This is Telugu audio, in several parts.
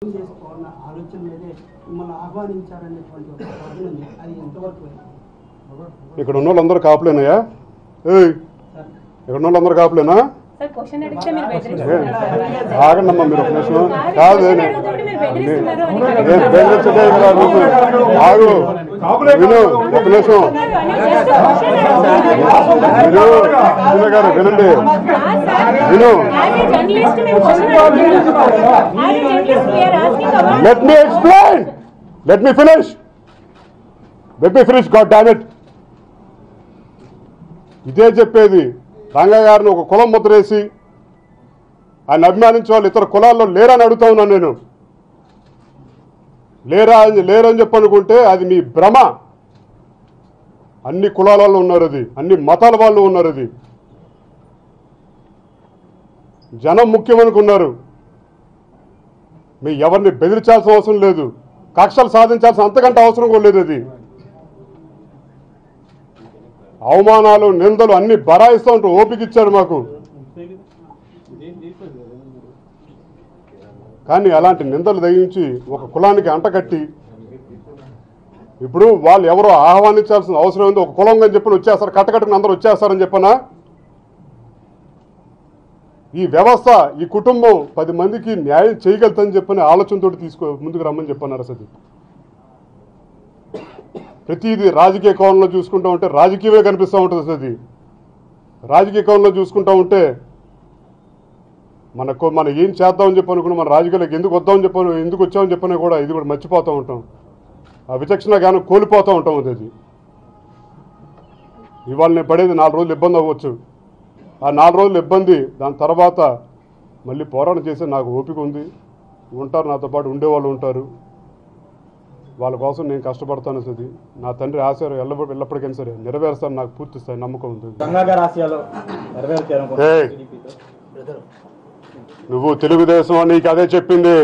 చేసుకోవాలన్న ఆలోచన మీదే మిమ్మల్ని ఆహ్వానించారనేటువంటి ఒక వాదన ఉంది. అది ఎంతవరకు ఇక్కడ ఉన్న వాళ్ళందరూ కాపులేనాయా? ఇక్కడ ఉన్న వాళ్ళందరూ కాపులేనా? ఆగండమ్మా మీరు ఒక నిమిషం. కాదు ఆగు విను ఒక నిమిషం. మీరు గారు వినండి, విను. Let me explain. Let me finish. God damn it. ఇదే చెప్పేది. రంగా గారిని ఒక కులం ముద్రేసి ఆయన అభిమానించే వాళ్ళు ఇతర కులాల్లో లేరని అడుగుతా ఉన్నాను నేను. లేరని చెప్పనుకుంటే అది మీ భ్రమ. అన్ని కులాల వాళ్ళు ఉన్నారు, అది అన్ని మతాల వాళ్ళు ఉన్నారు, అది జనం ముఖ్యమనుకున్నారు. మీ ఎవరిని బెదిరించాల్సిన అవసరం లేదు, కక్షలు సాధించాల్సిన అంతకంటే అవసరం కూడా లేదు. అది అవమానాలు నిందలు అన్ని బరాయిస్తూ ఉంటారు. ఓపిక ఇచ్చారు మాకు. కానీ అలాంటి నిందలు దయించి ఒక కులానికి అంటకట్టి ఇప్పుడు వాళ్ళు ఎవరో ఆహ్వానించాల్సిన అవసరం ఉంది. ఒక కులం అని చెప్పని వచ్చేస్తారు, కట్టకట్టుకుని అందరూ వచ్చేస్తారని చెప్పనా? ఈ వ్యవస్థ ఈ కుటుంబం 10 మందికి న్యాయం చేయగలుగుతుందని చెప్పని ఆలోచనతో ముందుకు రమ్మని చెప్పన్నారు. అసలు ప్రతిదీ రాజకీయ కోణంలో చూసుకుంటూ ఉంటే రాజకీయమే కనిపిస్తూ ఉంటుంది. అసలు రాజకీయ కోణంలో చూసుకుంటూ ఉంటే మనం ఏం చేద్దామని చెప్పి అనుకున్నా, మన రాజకీయాలకు ఎందుకు వద్దామని చెప్పని, ఎందుకు వచ్చామని చెప్పని కూడా ఇది కూడా మర్చిపోతూ ఉంటాం. ఆ విచక్షణ జ్ఞానం కోల్పోతూ ఉంటాం. అది ఇవాళ నేను పడేది 4 రోజులు ఇబ్బంది అవ్వచ్చు. ఆ 4 రోజులు ఇబ్బంది, దాని తర్వాత మళ్ళీ పోరాటం చేసే నాకు ఓపిక ఉంది. ఉంటారు, నాతో పాటు ఉండేవాళ్ళు ఉంటారు. వాళ్ళ కోసం నేను కష్టపడతాను. అది నా తండ్రి ఆశయాలు ఎల్లప్పటికైనా సరే నెరవేరుస్తాను, నాకు పూర్తి స్థాయి నమ్మకం ఉంది. నువ్వు తెలుగుదేశం నీకు అదే చెప్పింది.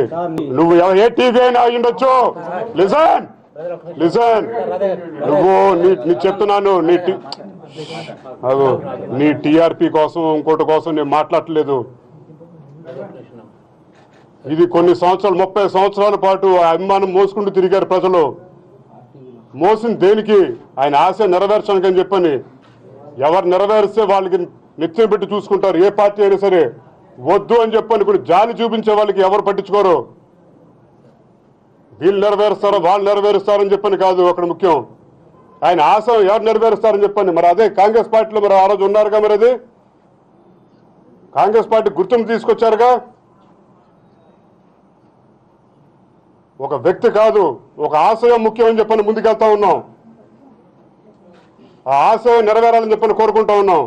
నువ్వు ఏ టీవీ అయినా అయ్యుండొచ్చు. లిజన్ నువ్వు నీ చెప్తున్నాను, నీ టీఆర్పీ కోసం ఇంకోటి కోసం నేను మాట్లాడలేదు. ఇది కొన్ని సంవత్సరాలు 30 సంవత్సరాల పాటు అభిమానం మోసుకుంటూ తిరిగారు ప్రజలు. మోసిన దేనికి? ఆయన ఆశ నెరవేర్చడానికి అని చెప్పని. ఎవరు నెరవేరిస్తే వాళ్ళకి నెత్తిన పెట్టి చూసుకుంటారు. ఏ పార్టీ అయినా సరే వద్దు అని చెప్పని కూడా జాలి చూపించే వాళ్ళకి ఎవరు పట్టించుకోరు. వీళ్ళు నెరవేరుస్తారో వాళ్ళు నెరవేరుస్తారని చెప్పని కాదు అక్కడ ముఖ్యం. ఆయన ఆశ ఎవరు నెరవేరుస్తారని చెప్పని. మరి అదే కాంగ్రెస్ పార్టీలో మరి ఆ రోజు ఉన్నారుగా, మరి అది కాంగ్రెస్ పార్టీ గుర్తింపు తీసుకొచ్చారుగా. ఒక వ్యక్తి కాదు, ఒక ఆశయం ముఖ్యమని చెప్పని ముందుకెళ్తా ఉన్నాం. ఆ ఆశయం నెరవేరాలని చెప్పని కోరుకుంటా ఉన్నాం.